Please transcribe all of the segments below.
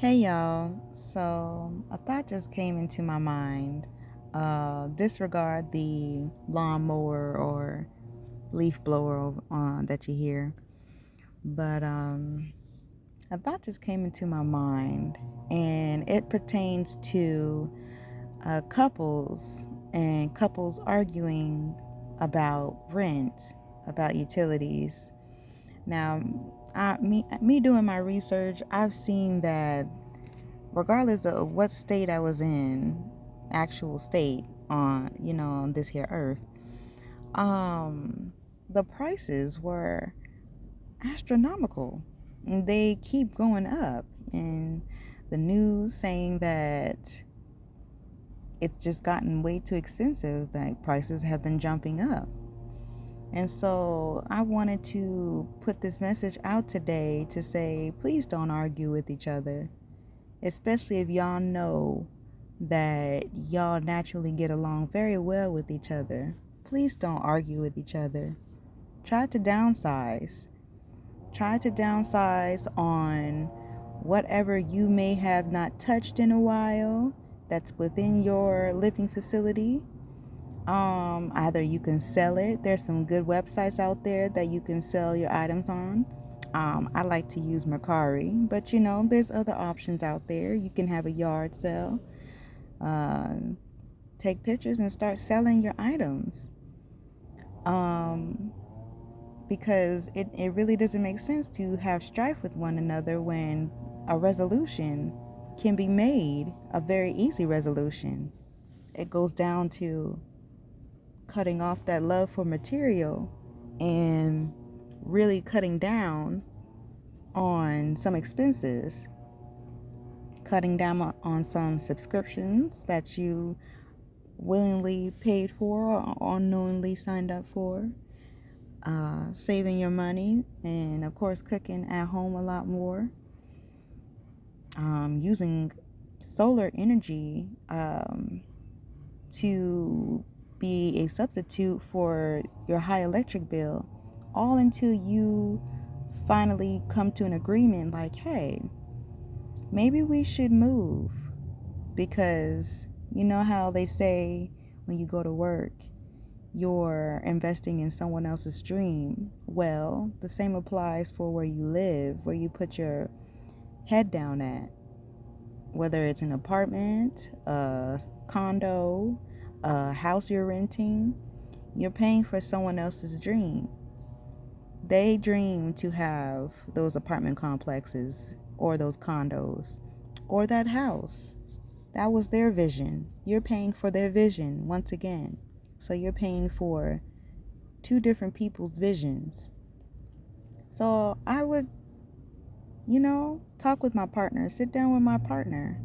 Hey y'all, so a thought just came into my mind. Disregard the lawnmower or leaf blower that you hear, but a thought just came into my mind, and it pertains to couples and couples arguing about rent, about utilities. Now, me doing my research, I've seen that regardless of what state I was in, actual state on this here earth, um, the prices were astronomical. They keep going up, and the news saying that it's just gotten way too expensive. Like prices have been jumping up. And so I wanted to put this message out today to say, please don't argue with each other, especially if y'all know that y'all naturally get along very well with each other. Please don't argue with each other. Try to downsize. Try to downsize on whatever you may have not touched in a while that's within your living facility. Either you can sell it. There's some good websites out there that you can sell your items on. I like to use Mercari, but there's other options out there. You can have a yard sale. Uh, Take pictures and start selling your items. Because it really doesn't make sense to have strife with one another when a resolution can be made, a very easy resolution. It goes down to cutting off that love for material and really cutting down on some expenses, cutting down on some subscriptions that you willingly paid for or unknowingly signed up for, saving your money, and of course cooking at home a lot more, using solar energy to be a substitute for your high electric bill, all until you finally come to an agreement like, hey, maybe we should move. Because you know how they say when you go to work, you're investing in someone else's dream. Well, the same applies for where you live, where you put your head down at. Whether it's an apartment, a condo, a house you're renting, you're paying for someone else's dream. They dream to have those apartment complexes or those condos or that house. That was their vision. You're paying for their vision once again. So you're paying for two different people's visions. So I would, talk with my partner, sit down with my partner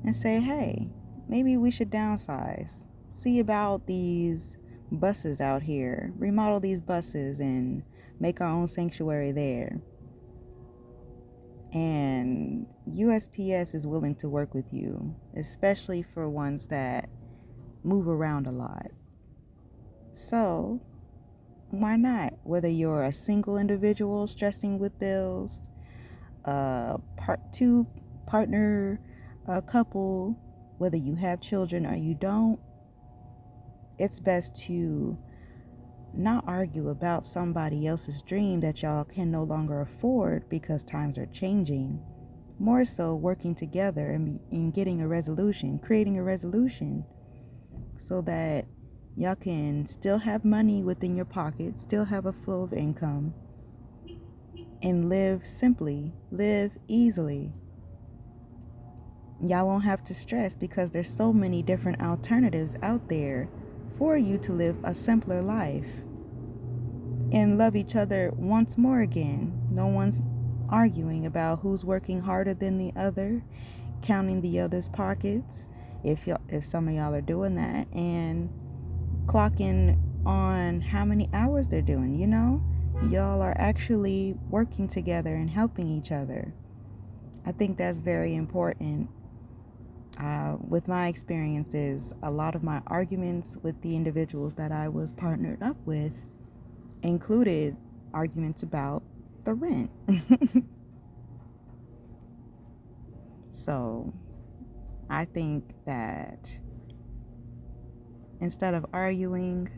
and say, hey, maybe we should downsize. See about these buses out here. Remodel these buses and make our own sanctuary there. And USPS is willing to work with you, especially for ones that move around a lot. So why not? Whether you're a single individual stressing with bills, two partner couple, whether you have children or you don't, it's best to not argue about somebody else's dream that y'all can no longer afford because times are changing. More so working together and getting a resolution, creating a resolution so that y'all can still have money within your pocket, still have a flow of income, and live simply, live easily. Y'all won't have to stress because there's so many different alternatives out there for you to live a simpler life and love each other once more again. No one's arguing about who's working harder than the other, counting the other's pockets, if some of y'all are doing that, and clocking on how many hours they're doing. Y'all are actually working together and helping each other. I think that's very important. With my experiences, a lot of my arguments with the individuals that I was partnered up with included arguments about the rent. So I think that instead of arguing,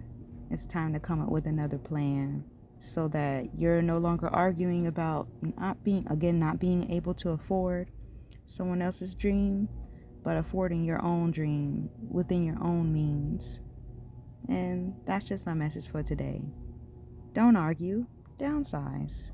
it's time to come up with another plan so that you're no longer arguing about not being able to afford someone else's dream, but affording your own dream within your own means. And that's just my message for today. Don't argue, downsize.